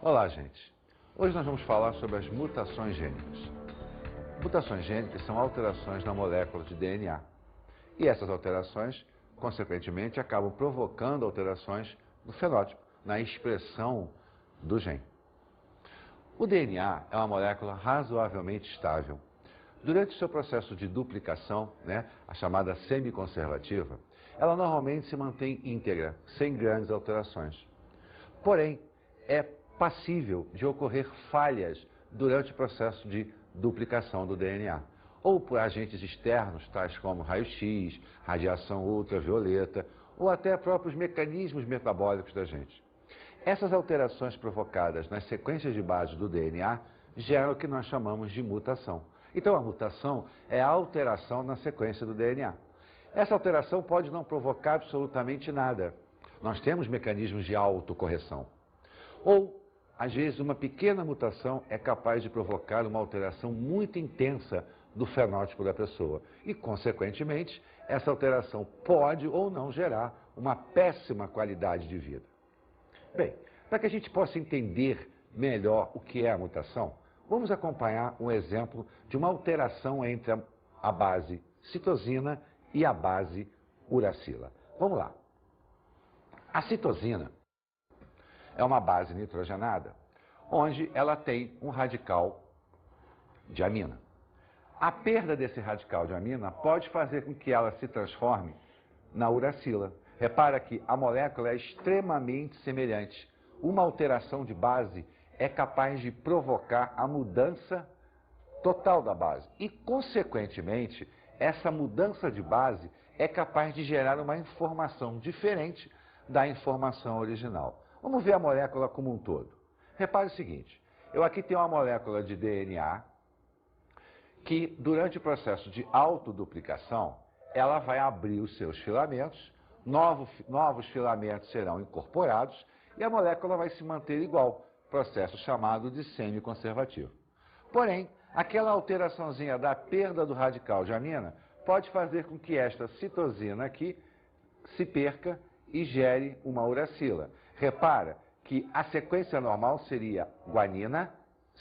Olá, gente. Hoje nós vamos falar sobre as mutações gênicas. Mutações gênicas são alterações na molécula de DNA. E essas alterações, consequentemente, acabam provocando alterações no fenótipo, na expressão do gene. O DNA é uma molécula razoavelmente estável. Durante o seu processo de duplicação, a chamada semiconservativa, ela normalmente se mantém íntegra, sem grandes alterações. Porém, é passível de ocorrer falhas durante o processo de duplicação do DNA, ou por agentes externos, tais como raio-x, radiação ultravioleta, ou até próprios mecanismos metabólicos da gente. Essas alterações provocadas nas sequências de base do DNA geram o que nós chamamos de mutação. Então, a mutação é a alteração na sequência do DNA. Essa alteração pode não provocar absolutamente nada. Nós temos mecanismos de autocorreção. Ou, às vezes, uma pequena mutação é capaz de provocar uma alteração muito intensa do fenótipo da pessoa. E, consequentemente, essa alteração pode ou não gerar uma péssima qualidade de vida. Bem, para que a gente possa entender melhor o que é a mutação, vamos acompanhar um exemplo de uma alteração entre a base citosina e a base uracila. Vamos lá. A citosina é uma base nitrogenada, onde ela tem um radical de amina. A perda desse radical de amina pode fazer com que ela se transforme na uracila. Repara que a molécula é extremamente semelhante. Uma alteração de base é capaz de provocar a mudança total da base. E, consequentemente, essa mudança de base é capaz de gerar uma informação diferente da informação original. Vamos ver a molécula como um todo. Repare o seguinte, eu aqui tenho uma molécula de DNA que, durante o processo de autoduplicação, ela vai abrir os seus filamentos, novos filamentos serão incorporados e a molécula vai se manter igual, processo chamado de semiconservativo. Porém, aquela alteraçãozinha da perda do radical de amina pode fazer com que esta citosina aqui se perca e gere uma uracila. Repara que a sequência normal seria guanina,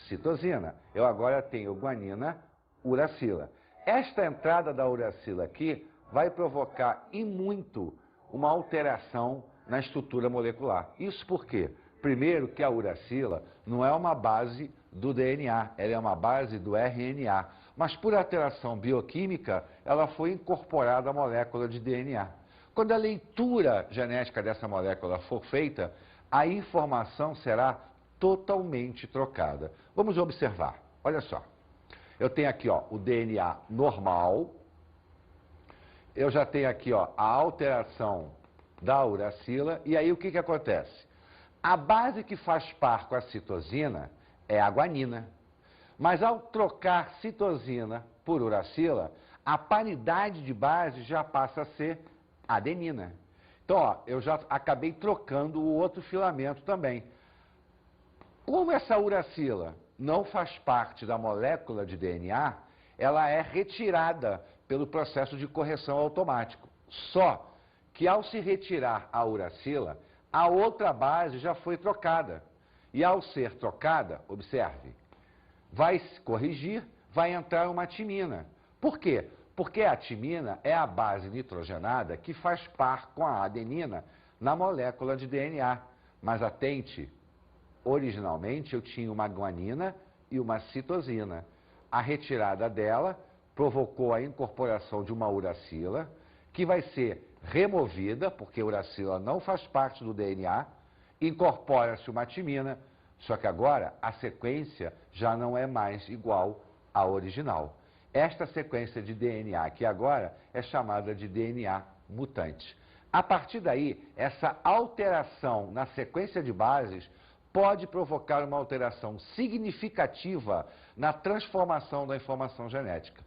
citosina. Eu agora tenho guanina, uracila. Esta entrada da uracila aqui vai provocar e muito uma alteração na estrutura molecular. Isso por quê? Primeiro que a uracila não é uma base do DNA, ela é uma base do RNA. Mas por alteração bioquímica, ela foi incorporada à molécula de DNA. Quando a leitura genética dessa molécula for feita, a informação será totalmente trocada. Vamos observar. Olha só. Eu tenho aqui o DNA normal. Eu já tenho aqui a alteração da uracila. E aí o que acontece? A base que faz par com a citosina é a guanina. Mas ao trocar citosina por uracila, a paridade de base já passa a ser adenina. Então, eu já acabei trocando o outro filamento também. Como essa uracila não faz parte da molécula de DNA, ela é retirada pelo processo de correção automático. Só que ao se retirar a uracila, a outra base já foi trocada. E ao ser trocada, observe, vai se corrigir, vai entrar uma timina. Por quê? Porque a timina é a base nitrogenada que faz par com a adenina na molécula de DNA. Mas atente, originalmente eu tinha uma guanina e uma citosina. A retirada dela provocou a incorporação de uma uracila, que vai ser removida, porque a uracila não faz parte do DNA, incorpora-se uma timina, só que agora a sequência já não é mais igual à original. Esta sequência de DNA aqui agora é chamada de DNA mutante. A partir daí, essa alteração na sequência de bases pode provocar uma alteração significativa na transformação da informação genética.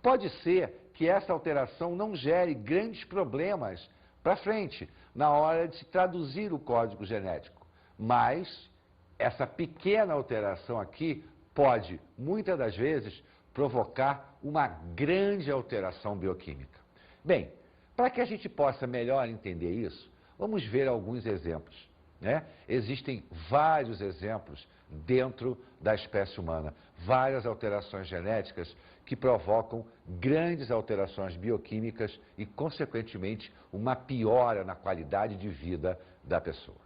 Pode ser que essa alteração não gere grandes problemas para frente, na hora de se traduzir o código genético. Mas essa pequena alteração aqui pode, muitas das vezes, provocar uma grande alteração bioquímica. Bem, para que a gente possa melhor entender isso, vamos ver alguns exemplos. né? Existem vários exemplos dentro da espécie humana, várias alterações genéticas que provocam grandes alterações bioquímicas e, consequentemente, uma piora na qualidade de vida da pessoa.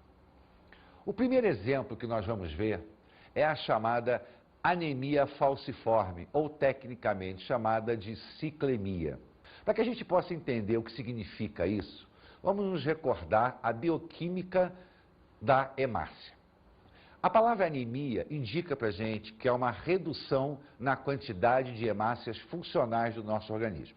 O primeiro exemplo que nós vamos ver é a chamada anemia falciforme, ou tecnicamente chamada de ciclemia. Para que a gente possa entender o que significa isso, vamos nos recordar a bioquímica da hemácia. A palavra anemia indica para a gente que é uma redução na quantidade de hemácias funcionais do nosso organismo.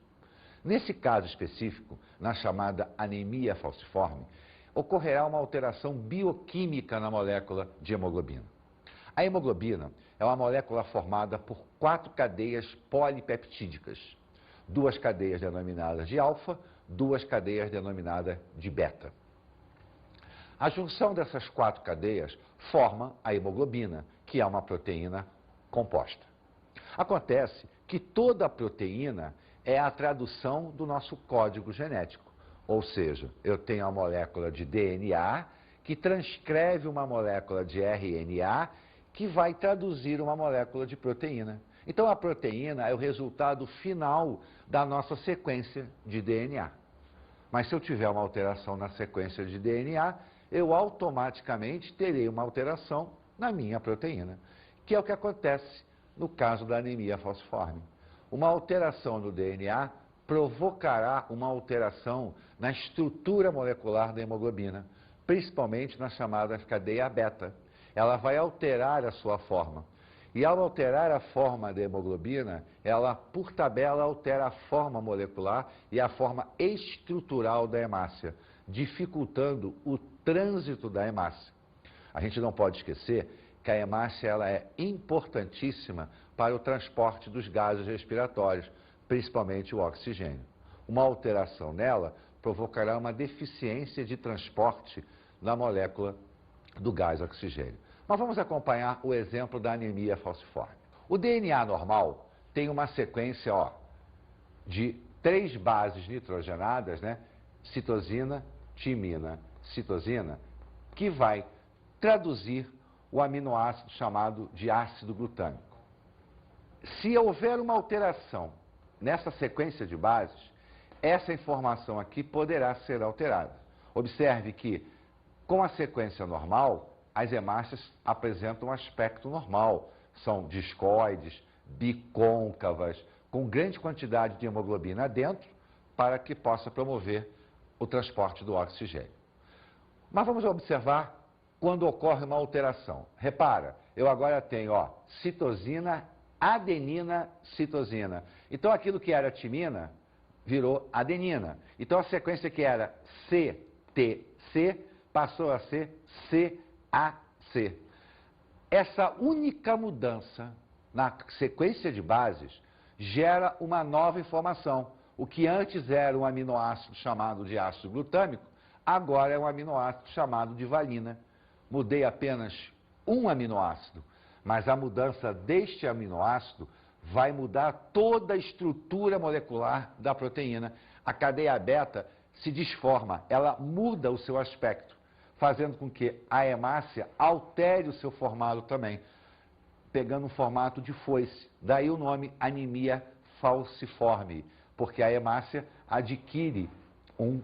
Nesse caso específico, na chamada anemia falciforme, ocorrerá uma alteração bioquímica na molécula de hemoglobina. A hemoglobina é uma molécula formada por 4 cadeias polipeptídicas, 2 cadeias denominadas de alfa, 2 cadeias denominadas de beta. A junção dessas 4 cadeias forma a hemoglobina, que é uma proteína composta. Acontece que toda proteína é a tradução do nosso código genético, ou seja, eu tenho a molécula de DNA que transcreve uma molécula de RNA que vai traduzir uma molécula de proteína. Então a proteína é o resultado final da nossa sequência de DNA. Mas se eu tiver uma alteração na sequência de DNA, eu automaticamente terei uma alteração na minha proteína, que é o que acontece no caso da anemia falciforme. Uma alteração no DNA provocará uma alteração na estrutura molecular da hemoglobina, principalmente na chamada cadeia beta. Ela vai alterar a sua forma. E ao alterar a forma da hemoglobina, ela, por tabela, altera a forma molecular e a forma estrutural da hemácia, dificultando o trânsito da hemácia. A gente não pode esquecer que a hemácia ela é importantíssima para o transporte dos gases respiratórios, principalmente o oxigênio. Uma alteração nela provocará uma deficiência de transporte na molécula do gás oxigênio. Mas vamos acompanhar o exemplo da anemia falciforme. O DNA normal tem uma sequência de 3 bases nitrogenadas, né? Citosina, timina, citosina, que vai traduzir o aminoácido chamado de ácido glutâmico. Se houver uma alteração nessa sequência de bases, essa informação aqui poderá ser alterada. Observe que, com a sequência normal, as hemácias apresentam um aspecto normal. São discoides, bicôncavas, com grande quantidade de hemoglobina dentro, para que possa promover o transporte do oxigênio. Mas vamos observar quando ocorre uma alteração. Repara, eu agora tenho citosina, adenina, citosina. Então aquilo que era timina virou adenina. Então a sequência que era CTC passou a ser CAC. Essa única mudança na sequência de bases gera uma nova informação. O que antes era um aminoácido chamado de ácido glutâmico, agora é um aminoácido chamado de valina. Mudei apenas um aminoácido, mas a mudança deste aminoácido vai mudar toda a estrutura molecular da proteína. A cadeia beta se desforma, ela muda o seu aspecto, fazendo com que a hemácia altere o seu formato também, pegando um formato de foice. Daí o nome anemia falciforme, porque a hemácia adquire um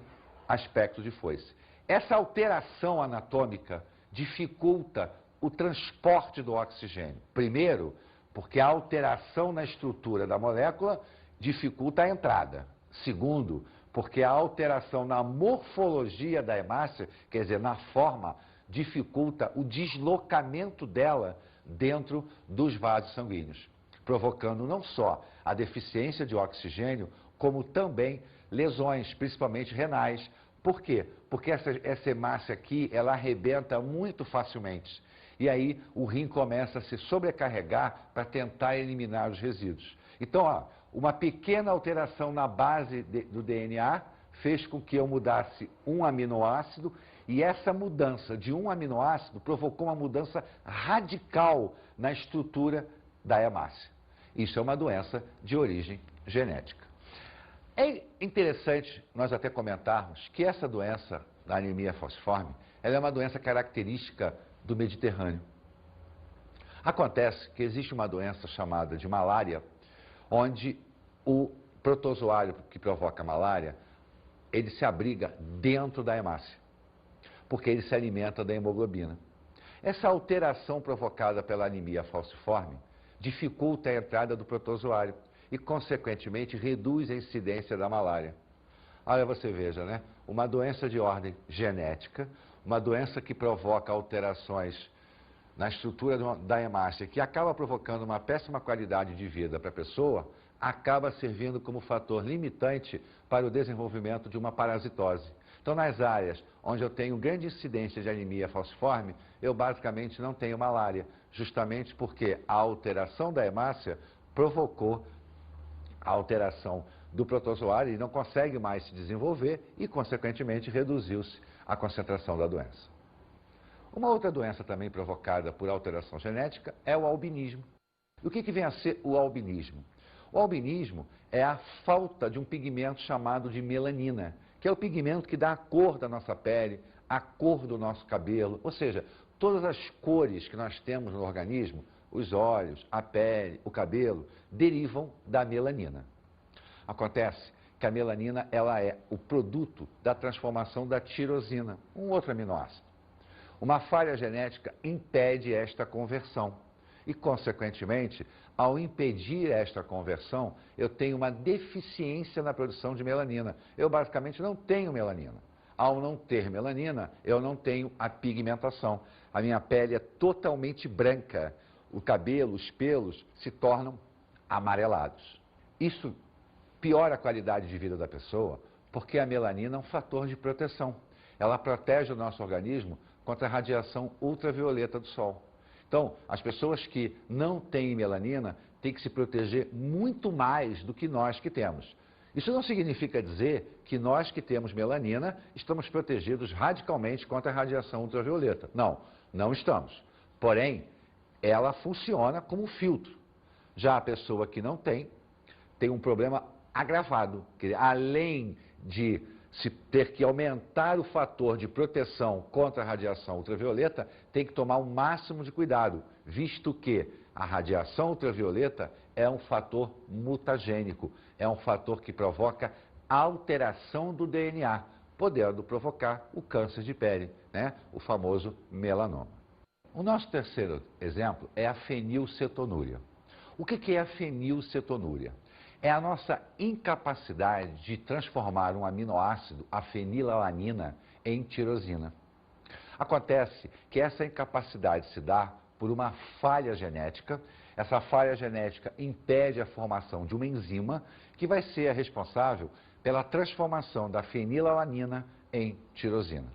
aspecto de foice. Essa alteração anatômica dificulta o transporte do oxigênio. Primeiro, porque a alteração na estrutura da molécula dificulta a entrada. Segundo, porque a alteração na morfologia da hemácia, quer dizer, na forma, dificulta o deslocamento dela dentro dos vasos sanguíneos, provocando não só a deficiência de oxigênio, como também lesões, principalmente renais. Por quê? Porque essa hemácia aqui, ela arrebenta muito facilmente. E aí o rim começa a se sobrecarregar para tentar eliminar os resíduos. Então, uma pequena alteração na base do DNA fez com que eu mudasse um aminoácido, e essa mudança de um aminoácido provocou uma mudança radical na estrutura da hemácia. Isso é uma doença de origem genética. É interessante nós até comentarmos que essa doença, da anemia falciforme, ela é uma doença característica do Mediterrâneo. Acontece que existe uma doença chamada de malária, onde o protozoário que provoca a malária, ele se abriga dentro da hemácia, porque ele se alimenta da hemoglobina. Essa alteração provocada pela anemia falciforme dificulta a entrada do protozoário e, consequentemente, reduz a incidência da malária. Olha, você veja, né? Uma doença de ordem genética, uma doença que provoca alterações na estrutura da hemácia, que acaba provocando uma péssima qualidade de vida para a pessoa, acaba servindo como fator limitante para o desenvolvimento de uma parasitose. Então, nas áreas onde eu tenho grande incidência de anemia falciforme, eu basicamente não tenho malária, justamente porque a alteração da hemácia provocou a alteração do protozoário e não consegue mais se desenvolver e, consequentemente, reduziu-se a concentração da doença. Uma outra doença também provocada por alteração genética é o albinismo. E o que vem a ser o albinismo? O albinismo é a falta de um pigmento chamado de melanina, que é o pigmento que dá a cor da nossa pele, a cor do nosso cabelo, ou seja, todas as cores que nós temos no organismo, os olhos, a pele, o cabelo, derivam da melanina. Acontece que a melanina ela é o produto da transformação da tirosina, um outro aminoácido. Uma falha genética impede esta conversão e, consequentemente, ao impedir esta conversão, eu tenho uma deficiência na produção de melanina. Eu basicamente não tenho melanina. Ao não ter melanina, eu não tenho a pigmentação. A minha pele é totalmente branca. O cabelo, os pelos se tornam amarelados. Isso piora a qualidade de vida da pessoa, porque a melanina é um fator de proteção. Ela protege o nosso organismo contra a radiação ultravioleta do sol. Então, as pessoas que não têm melanina têm que se proteger muito mais do que nós que temos. Isso não significa dizer que nós que temos melanina estamos protegidos radicalmente contra a radiação ultravioleta. Não, não estamos. Porém, ela funciona como filtro. Já a pessoa que não tem um problema agravado, que além de se ter que aumentar o fator de proteção contra a radiação ultravioleta, tem que tomar o máximo de cuidado, visto que a radiação ultravioleta é um fator mutagênico, é um fator que provoca alteração do DNA, podendo provocar o câncer de pele, né? O famoso melanoma. O nosso terceiro exemplo é a fenilcetonúria. O que é a fenilcetonúria? É a nossa incapacidade de transformar um aminoácido, a fenilalanina, em tirosina. Acontece que essa incapacidade se dá por uma falha genética. Essa falha genética impede a formação de uma enzima que vai ser a responsável pela transformação da fenilalanina em tirosina.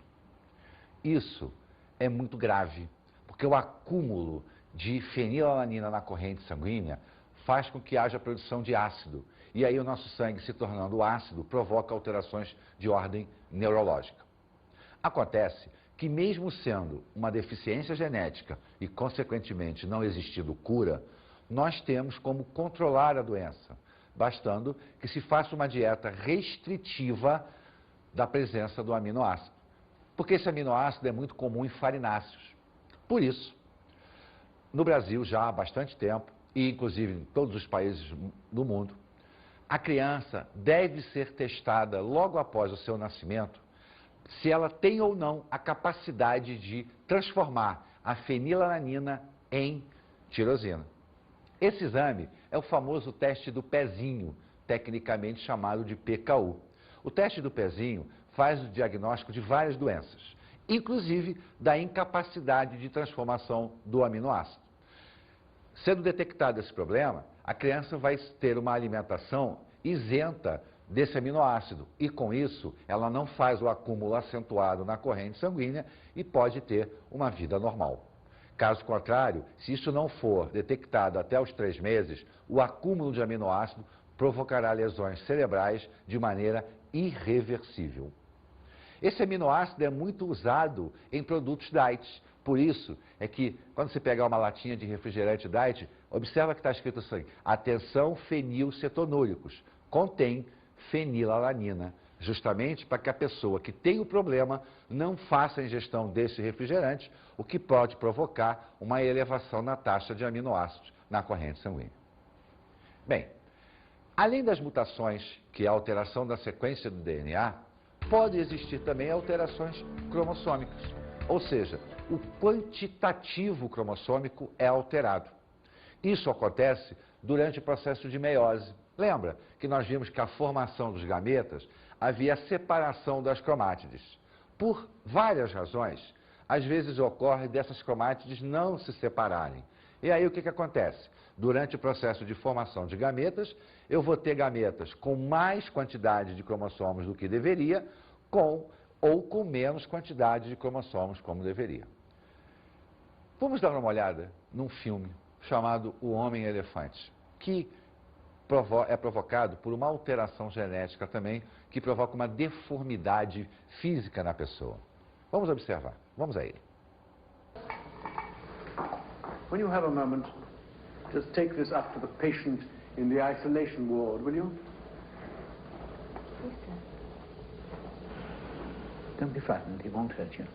Isso é muito grave, porque o acúmulo de fenilalanina na corrente sanguínea faz com que haja produção de ácido. E aí o nosso sangue, se tornando ácido, provoca alterações de ordem neurológica. Acontece que mesmo sendo uma deficiência genética e, consequentemente, não existindo cura, nós temos como controlar a doença, bastando que se faça uma dieta restritiva da presença do aminoácido. Porque esse aminoácido é muito comum em farináceos. Por isso, no Brasil, já há bastante tempo, e inclusive em todos os países do mundo, a criança deve ser testada logo após o seu nascimento se ela tem ou não a capacidade de transformar a fenilalanina em tirosina. Esse exame é o famoso teste do pezinho, tecnicamente chamado de PKU. O teste do pezinho faz o diagnóstico de várias doenças, inclusive da incapacidade de transformação do aminoácido. Sendo detectado esse problema, a criança vai ter uma alimentação isenta desse aminoácido e, com isso, ela não faz o acúmulo acentuado na corrente sanguínea e pode ter uma vida normal. Caso contrário, se isso não for detectado até os 3 meses, o acúmulo de aminoácido provocará lesões cerebrais de maneira irreversível. Esse aminoácido é muito usado em produtos diet. Por isso é que, quando você pegar uma latinha de refrigerante diet, observa que está escrito assim: atenção fenilcetonúricos, contém fenilalanina. justamente para que a pessoa que tem o problema não faça a ingestão desse refrigerante, o que pode provocar uma elevação na taxa de aminoácidos na corrente sanguínea. Bem, além das mutações, que é a alteração da sequência do DNA, pode existir também alterações cromossômicas, ou seja, o quantitativo cromossômico é alterado. Isso acontece durante o processo de meiose. Lembra que nós vimos que a formação dos gametas havia separação das cromátides. Por várias razões, às vezes ocorre dessas cromátides não se separarem. E aí o que acontece? Durante o processo de formação de gametas, eu vou ter gametas com mais quantidade de cromossomos do que deveria, ou com menos quantidade de cromossomos como deveria. Vamos dar uma olhada num filme chamado O Homem-Elefante, que é provocado por uma alteração genética também, que provoca uma deformidade física na pessoa. Vamos observar, vamos a ele. When you have a moment, just take this up to the patient in the isolation ward, will you? Yes, sir. Don't be frightened, he won't hurt you.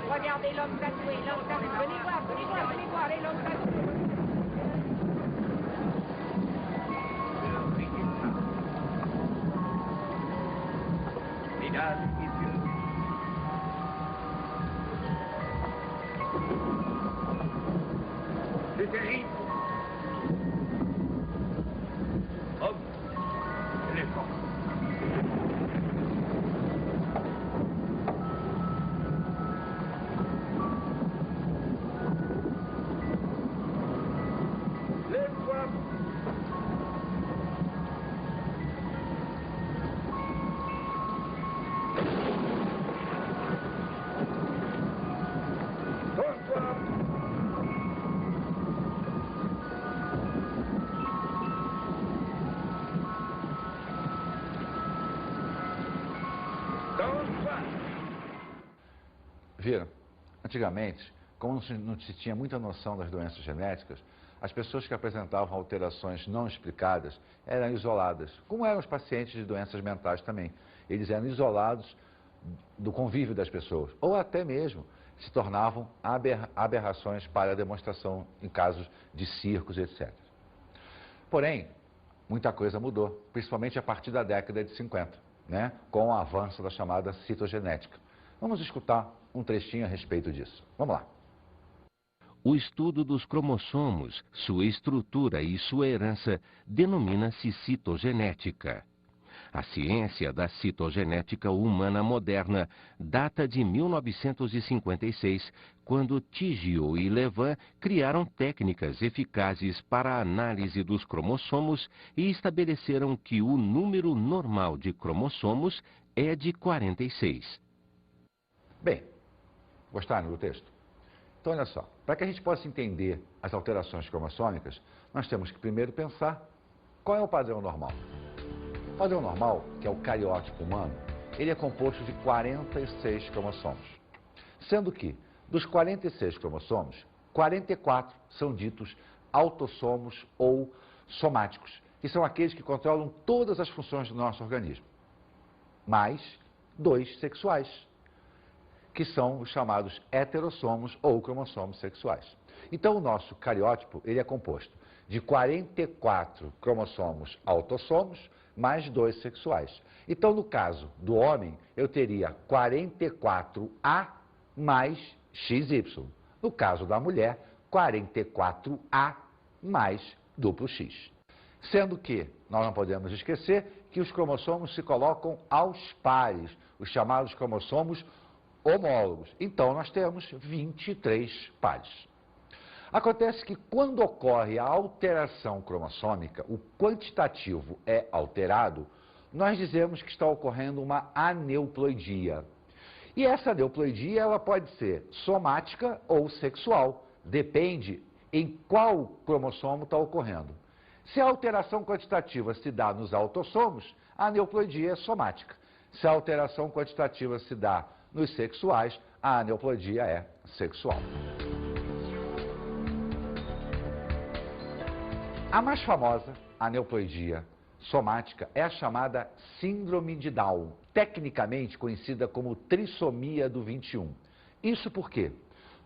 Regardez l'homme tatoué, venez voir, allez, l'homme tatoué. Mesdames, messieurs. C'est terrible. Homme, éléphant. Viram? Antigamente, como não se tinha muita noção das doenças genéticas, as pessoas que apresentavam alterações não explicadas eram isoladas, como eram os pacientes de doenças mentais também. Eles eram isolados do convívio das pessoas, ou até mesmo se tornavam aberrações para a demonstração em casos de circos, etc. Porém, muita coisa mudou, principalmente a partir da década de 50, né, com o avanço da chamada citogenética. Vamos escutar um trechinho a respeito disso. Vamos lá. O estudo dos cromossomos, sua estrutura e sua herança denomina-se citogenética. A ciência da citogenética humana moderna data de 1956, quando Tigio e Levin criaram técnicas eficazes para a análise dos cromossomos e estabeleceram que o número normal de cromossomos é de 46. Bem, gostaram do texto? Então, olha só, para que a gente possa entender as alterações cromossômicas, nós temos que primeiro pensar qual é o padrão normal. O padrão normal, que é o cariótipo humano, ele é composto de 46 cromossomos. Sendo que, dos 46 cromossomos, 44 são ditos autossomos ou somáticos, que são aqueles que controlam todas as funções do nosso organismo, mais 2 sexuais, que são os chamados heterossomos ou cromossomos sexuais. Então, o nosso cariótipo ele é composto de 44 cromossomos autossomos mais 2 sexuais. Então, no caso do homem, eu teria 44A mais XY. No caso da mulher, 44A mais duplo X. Sendo que, nós não podemos esquecer que os cromossomos se colocam aos pares, os chamados cromossomos homólogos. Então, nós temos 23 pares. Acontece que quando ocorre a alteração cromossômica, o quantitativo é alterado, nós dizemos que está ocorrendo uma aneuploidia. E essa aneuploidia ela pode ser somática ou sexual, depende em qual cromossomo está ocorrendo. Se a alteração quantitativa se dá nos autossomos, a aneuploidia é somática. Se a alteração quantitativa se dá nos sexuais, a aneuploidia é sexual. A mais famosa aneuploidia somática é a chamada síndrome de Down, tecnicamente conhecida como trissomia do 21. Isso por quê?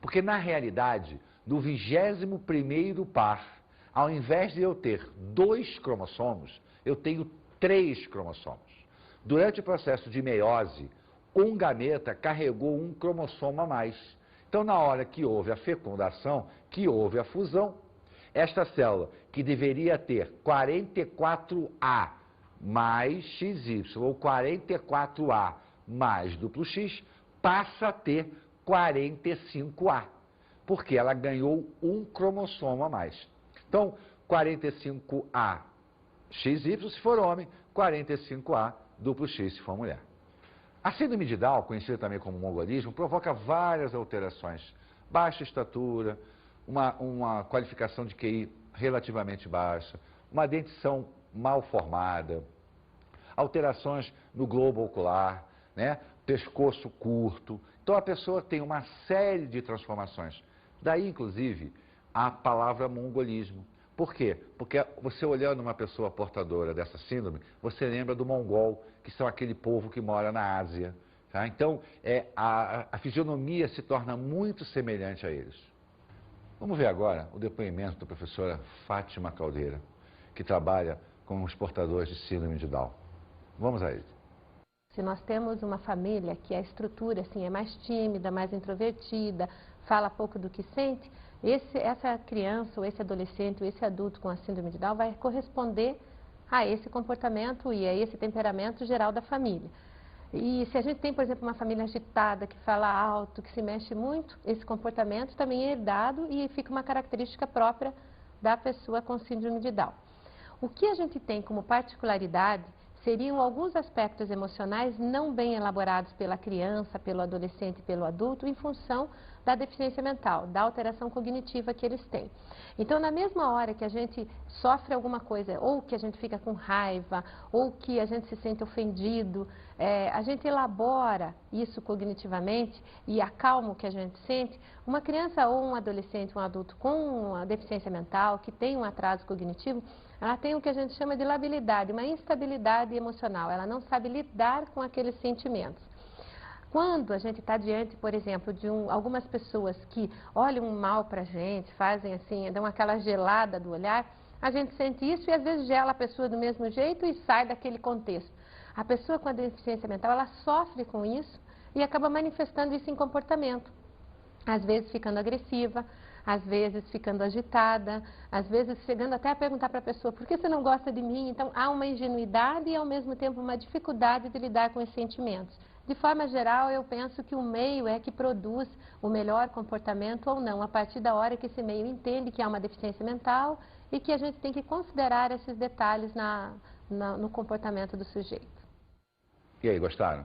Porque, na realidade, no 21º par, ao invés de eu ter 2 cromossomos, eu tenho 3 cromossomos. Durante o processo de meiose, um gameta carregou um cromossomo a mais. Então, na hora que houve a fecundação, que houve a fusão, esta célula, que deveria ter 44A mais XY, ou 44A mais duplo X, passa a ter 45A, porque ela ganhou um cromossomo a mais. Então, 45A XY se for homem, 45A duplo X se for mulher. A síndrome de Down, conhecida também como mongolismo, provoca várias alterações. Baixa estatura, uma qualificação de QI relativamente baixa, uma dentição mal formada, alterações no globo ocular, né? Pescoço curto. Então a pessoa tem uma série de transformações. Daí, inclusive, a palavra mongolismo. Por quê? Porque você olhando uma pessoa portadora dessa síndrome, você lembra do mongol, que são aquele povo que mora na Ásia. Tá? Então, a fisionomia se torna muito semelhante a eles. Vamos ver agora o depoimento da professora Fátima Caldeira, que trabalha com os portadores de síndrome de Down. Vamos a ele. Se nós temos uma família que a estrutura assim, é mais tímida, mais introvertida, fala pouco do que sente, essa criança, ou esse adolescente, ou esse adulto com a síndrome de Down vai corresponder a esse comportamento e a esse temperamento geral da família. E se a gente tem, por exemplo, uma família agitada, que fala alto, que se mexe muito, esse comportamento também é herdado e fica uma característica própria da pessoa com síndrome de Down. O que a gente tem como particularidade seriam alguns aspectos emocionais não bem elaborados pela criança, pelo adolescente e pelo adulto em função da deficiência mental, da alteração cognitiva que eles têm. Então, na mesma hora que a gente sofre alguma coisa, ou que a gente fica com raiva, ou que a gente se sente ofendido, a gente elabora isso cognitivamente e acalma o que a gente sente. Uma criança ou um adolescente, um adulto com uma deficiência mental, que tem um atraso cognitivo, ela tem o que a gente chama de labilidade, uma instabilidade emocional. Ela não sabe lidar com aqueles sentimentos. Quando a gente está diante, por exemplo, de algumas pessoas que olham mal para a gente, fazem assim, dão aquela gelada do olhar, a gente sente isso e às vezes gela a pessoa do mesmo jeito e sai daquele contexto. A pessoa com a deficiência mental, ela sofre com isso e acaba manifestando isso em comportamento. Às vezes ficando agressiva, às vezes ficando agitada, às vezes chegando até a perguntar para a pessoa, por que você não gosta de mim? Então há uma ingenuidade e ao mesmo tempo uma dificuldade de lidar com esses sentimentos. De forma geral, eu penso que o meio é que produz o melhor comportamento ou não, a partir da hora que esse meio entende que há uma deficiência mental e que a gente tem que considerar esses detalhes no comportamento do sujeito. E aí, gostaram?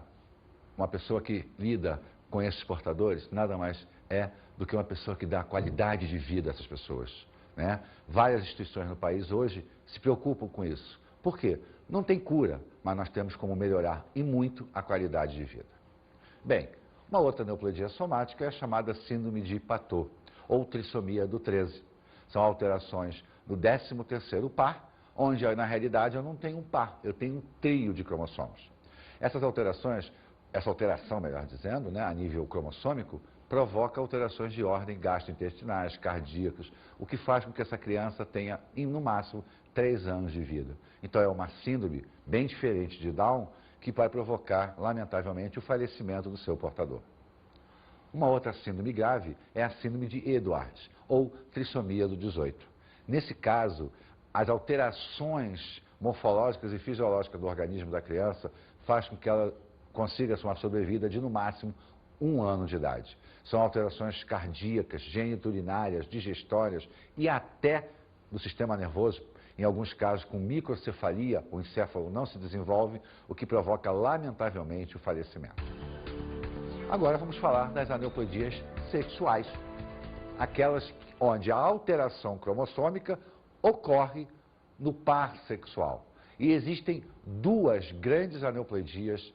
Uma pessoa que lida com esses portadores nada mais é do que uma pessoa que dá qualidade de vida a essas pessoas, né? Várias instituições no país hoje se preocupam com isso. Por quê? Não tem cura, mas nós temos como melhorar e muito a qualidade de vida. Bem, uma outra aneuploidia somática é a chamada síndrome de Patau, ou trissomia do 13. São alterações do 13º par, onde na realidade eu não tenho um par, eu tenho um trio de cromossomos. Essa alteração, melhor dizendo, né, a nível cromossômico, provoca alterações de ordem gastrointestinais, cardíacas, o que faz com que essa criança tenha, no máximo, 3 anos de vida. Então é uma síndrome bem diferente de Down, que vai provocar, lamentavelmente, o falecimento do seu portador. Uma outra síndrome grave é a síndrome de Edwards, ou trissomia do 18. Nesse caso, as alterações morfológicas e fisiológicas do organismo da criança faz com que ela consiga uma sobrevida de, no máximo, 1 ano de idade. São alterações cardíacas, geniturinárias, digestórias e até do sistema nervoso. Em alguns casos, com microcefalia, o encéfalo não se desenvolve, o que provoca, lamentavelmente, o falecimento. Agora vamos falar das aneuploidias sexuais. aquelas onde a alteração cromossômica ocorre no par sexual. E existem duas grandes aneuploidias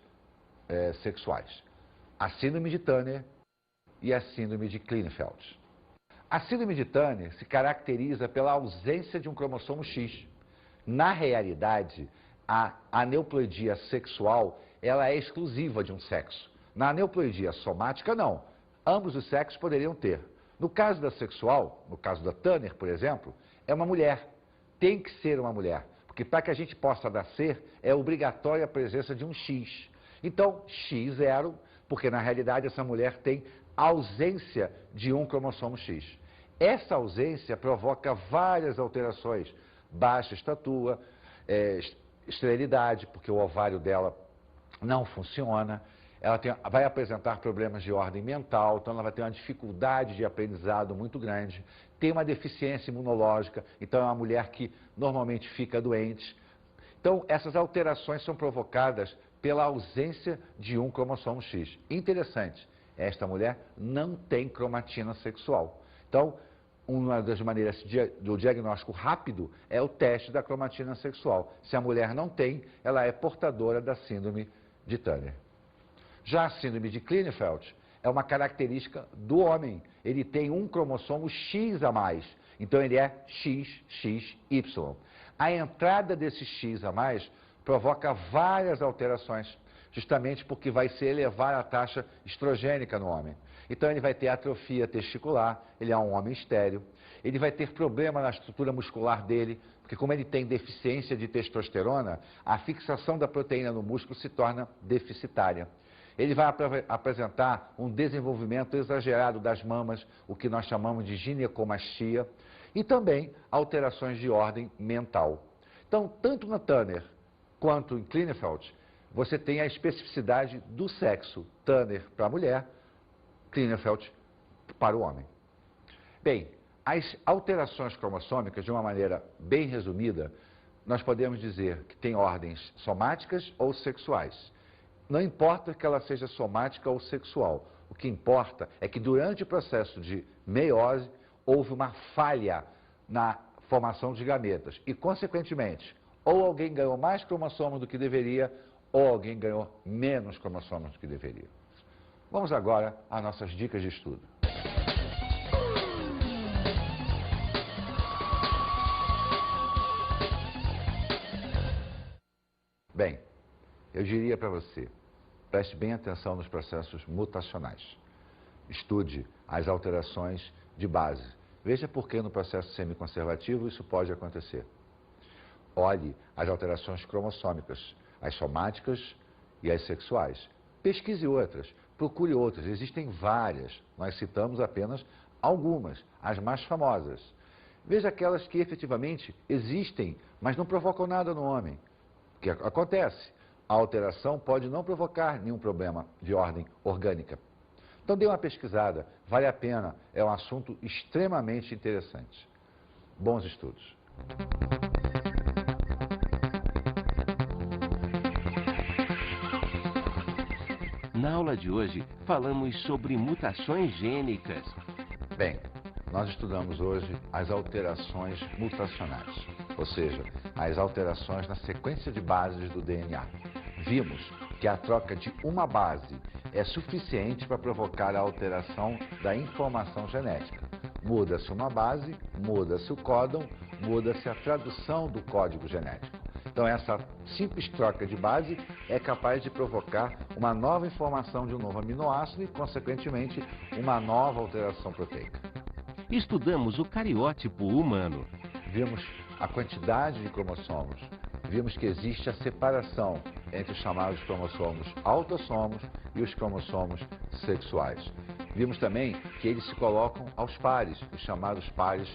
sexuais, a síndrome de Turner e a síndrome de Klinefelter. A síndrome de Turner se caracteriza pela ausência de um cromossomo X. Na realidade, a aneuploidia sexual ela é exclusiva de um sexo. Na aneuploidia somática, não. Ambos os sexos poderiam ter. No caso da sexual, no caso da Turner, por exemplo, é uma mulher. Tem que ser uma mulher. Porque para que a gente possa nascer, é obrigatória a presença de um X. Então, X0, porque na realidade essa mulher tem ausência de um cromossomo X. Essa ausência provoca várias alterações. Baixa estatura, esterilidade, porque o ovário dela não funciona. Ela vai apresentar problemas de ordem mental, então ela vai ter uma dificuldade de aprendizado muito grande. Tem uma deficiência imunológica, então é uma mulher que normalmente fica doente. Então, essas alterações são provocadas pela ausência de um cromossomo X. Interessante, esta mulher não tem cromatina sexual. Então, uma das maneiras do diagnóstico rápido é o teste da cromatina sexual. Se a mulher não tem, ela é portadora da síndrome de Turner. Já a síndrome de Klinefelter é uma característica do homem. Ele tem um cromossomo X a mais, então ele é XXY. A entrada desse X a mais provoca várias alterações, justamente porque vai se elevar a taxa estrogênica no homem. Então ele vai ter atrofia testicular, ele é um homem estéril, ele vai ter problema na estrutura muscular dele, porque como ele tem deficiência de testosterona, a fixação da proteína no músculo se torna deficitária. Ele vai apresentar um desenvolvimento exagerado das mamas, o que nós chamamos de ginecomastia, e também alterações de ordem mental. Então, tanto na Turner quanto em Klinefelter, você tem a especificidade do sexo. Turner para a mulher, Klinefelter para o homem. Bem, as alterações cromossômicas, de uma maneira bem resumida, nós podemos dizer que tem ordens somáticas ou sexuais. Não importa que ela seja somática ou sexual. O que importa é que durante o processo de meiose houve uma falha na formação de gametas e, consequentemente, ou alguém ganhou mais cromossomos do que deveria, ou alguém ganhou menos cromossomos do que deveria. Vamos agora às nossas dicas de estudo. Bem, eu diria para você, preste bem atenção nos processos mutacionais. Estude as alterações de base. Veja por que no processo semiconservativo isso pode acontecer. Olhe as alterações cromossômicas, as somáticas e as sexuais. Pesquise outras, procure outras, existem várias. Nós citamos apenas algumas, as mais famosas. Veja aquelas que efetivamente existem, mas não provocam nada no homem. O que acontece? A alteração pode não provocar nenhum problema de ordem orgânica. Então dê uma pesquisada, vale a pena, é um assunto extremamente interessante. Bons estudos. Na aula de hoje, falamos sobre mutações gênicas. Bem, nós estudamos hoje as alterações mutacionais, ou seja, as alterações na sequência de bases do DNA. Vimos que a troca de uma base é suficiente para provocar a alteração da informação genética. Muda-se uma base, muda-se o códon, muda-se a tradução do código genético. Então, essa simples troca de base é capaz de provocar uma nova informação de um novo aminoácido e, consequentemente, uma nova alteração proteica. Estudamos o cariótipo humano. Vimos a quantidade de cromossomos. Vimos que existe a separação entre os chamados cromossomos autossomos e os cromossomos sexuais. Vimos também que eles se colocam aos pares, os chamados pares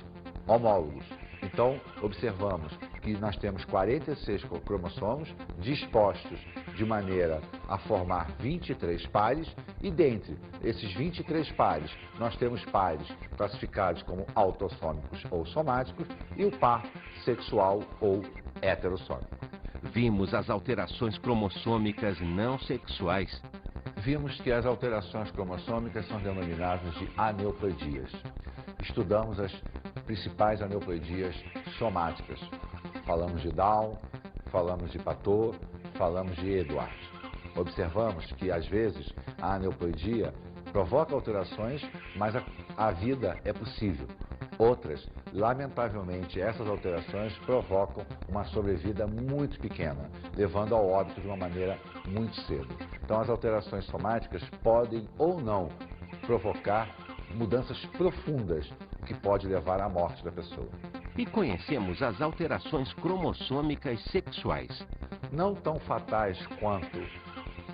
homólogos. Então, observamos que nós temos 46 cromossomos dispostos de maneira a formar 23 pares e dentre esses 23 pares nós temos pares classificados como autossômicos ou somáticos e o par sexual ou heterossômico. Vimos as alterações cromossômicas não sexuais. Vimos que as alterações cromossômicas são denominadas de aneuploidias. estudamos as principais aneuploidias somáticas. Falamos de Down, falamos de Patot, falamos de Edwards. Observamos que, às vezes, a aneuploidia provoca alterações, mas a vida é possível. Outras, lamentavelmente, essas alterações provocam uma sobrevida muito pequena, levando ao óbito de uma maneira muito cedo. Então, as alterações somáticas podem ou não provocar mudanças profundas, que pode levar à morte da pessoa. E conhecemos as alterações cromossômicas sexuais. Não tão fatais quanto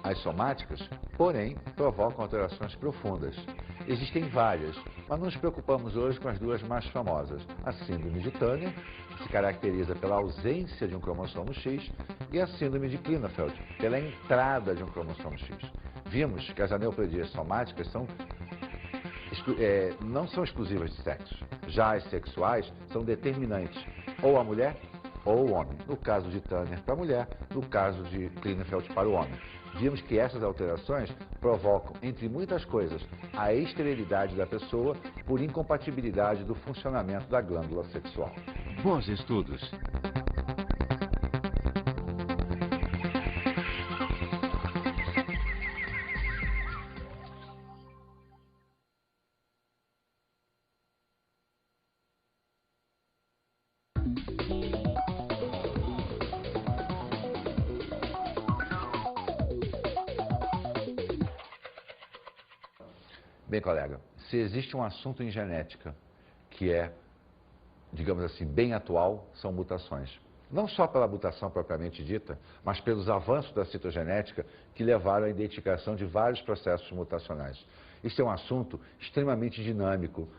as somáticas, porém, provocam alterações profundas. Existem várias, mas nos preocupamos hoje com as duas mais famosas. A síndrome de Turner, que se caracteriza pela ausência de um cromossomo X, e a síndrome de Klinefeld, pela entrada de um cromossomo X. Vimos que as aneuploidias somáticas não são exclusivas de sexo. Já as sexuais são determinantes, ou a mulher ou o homem. No caso de Turner para a mulher, no caso de Klinefeld para o homem. Vimos que essas alterações provocam, entre muitas coisas, a esterilidade da pessoa por incompatibilidade do funcionamento da glândula sexual. Bons estudos. Bem, colega, se existe um assunto em genética que é, digamos assim, bem atual, são mutações. Não só pela mutação propriamente dita, mas pelos avanços da citogenética que levaram à identificação de vários processos mutacionais. Isso é um assunto extremamente dinâmico.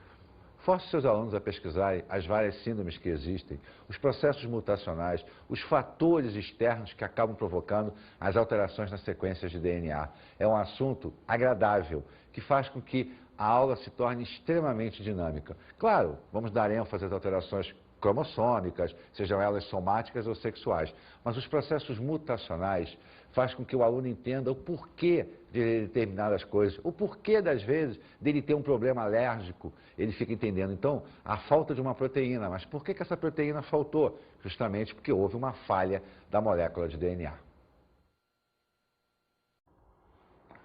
Force seus alunos a pesquisarem as várias síndromes que existem, os processos mutacionais, os fatores externos que acabam provocando as alterações nas sequências de DNA. É um assunto agradável, que faz com que a aula se torne extremamente dinâmica. Claro, vamos dar ênfase às alterações cromossômicas, sejam elas somáticas ou sexuais, mas os processos mutacionais faz com que o aluno entenda o porquê de determinadas coisas, o porquê, das vezes, dele ter um problema alérgico, ele fica entendendo. Então, a falta de uma proteína, mas por que essa proteína faltou? Justamente porque houve uma falha da molécula de DNA.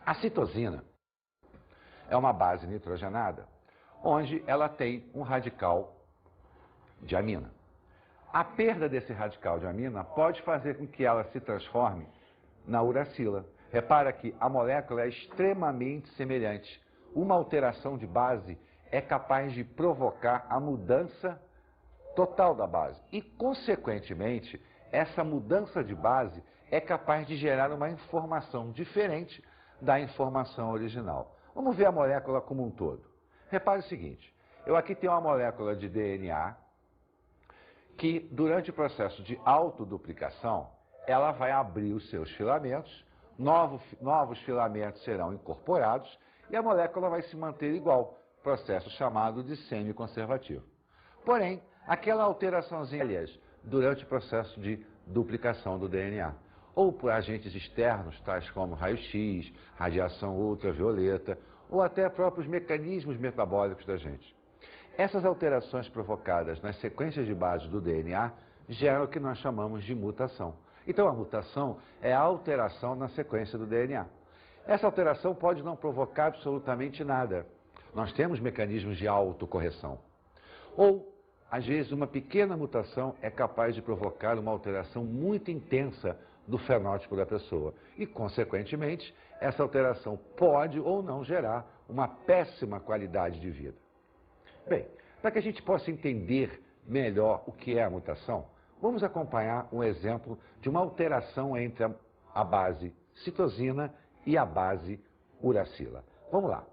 A citosina é uma base nitrogenada, onde ela tem um radical de amina. A perda desse radical de amina pode fazer com que ela se transforme na uracila. Repara que a molécula é extremamente semelhante. Uma alteração de base é capaz de provocar a mudança total da base. E, consequentemente, essa mudança de base é capaz de gerar uma informação diferente da informação original. Vamos ver a molécula como um todo. Repare o seguinte, eu aqui tenho uma molécula de DNA que, durante o processo de autoduplicação, ela vai abrir os seus filamentos, novos filamentos serão incorporados e a molécula vai se manter igual, processo chamado de semiconservativo. Porém, aquela alteraçãozinha, aliás, durante o processo de duplicação do DNA, ou por agentes externos, tais como raio-x, radiação ultravioleta, ou até próprios mecanismos metabólicos da gente. Essas alterações provocadas nas sequências de base do DNA geram o que nós chamamos de mutação. Então, a mutação é a alteração na sequência do DNA. Essa alteração pode não provocar absolutamente nada. Nós temos mecanismos de autocorreção. Ou, às vezes, uma pequena mutação é capaz de provocar uma alteração muito intensa do fenótipo da pessoa. E, consequentemente, essa alteração pode ou não gerar uma péssima qualidade de vida. Bem, para que a gente possa entender melhor o que é a mutação, vamos acompanhar um exemplo de uma alteração entre a base citosina e a base uracila. Vamos lá.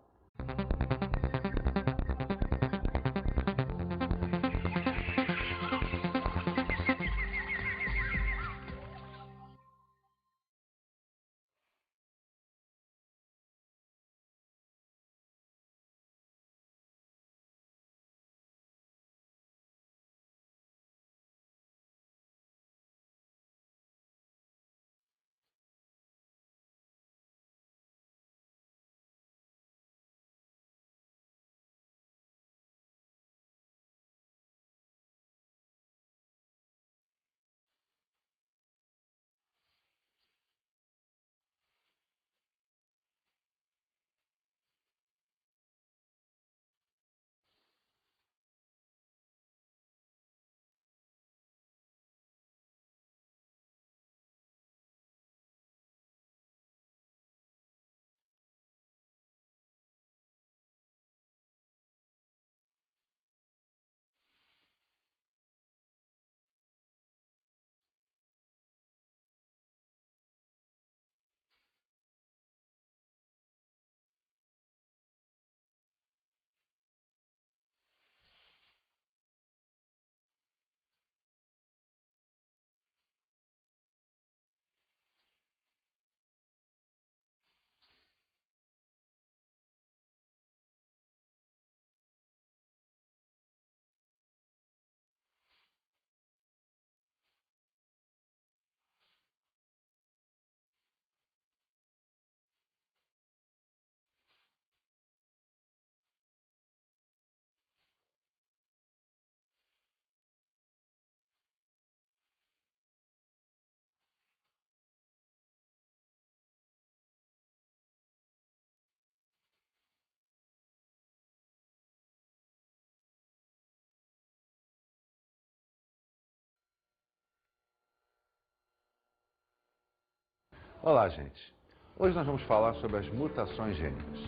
Olá, gente. Hoje nós vamos falar sobre as mutações gênicas.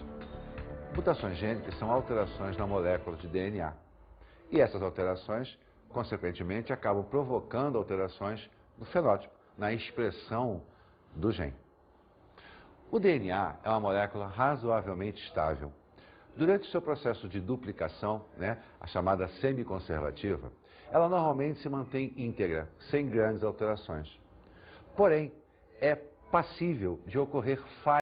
Mutações gênicas são alterações na molécula de DNA. E essas alterações, consequentemente, acabam provocando alterações no fenótipo, na expressão do gene. O DNA é uma molécula razoavelmente estável. Durante o seu processo de duplicação, a chamada semiconservativa, ela normalmente se mantém íntegra, sem grandes alterações. Porém, é passível de ocorrer falhas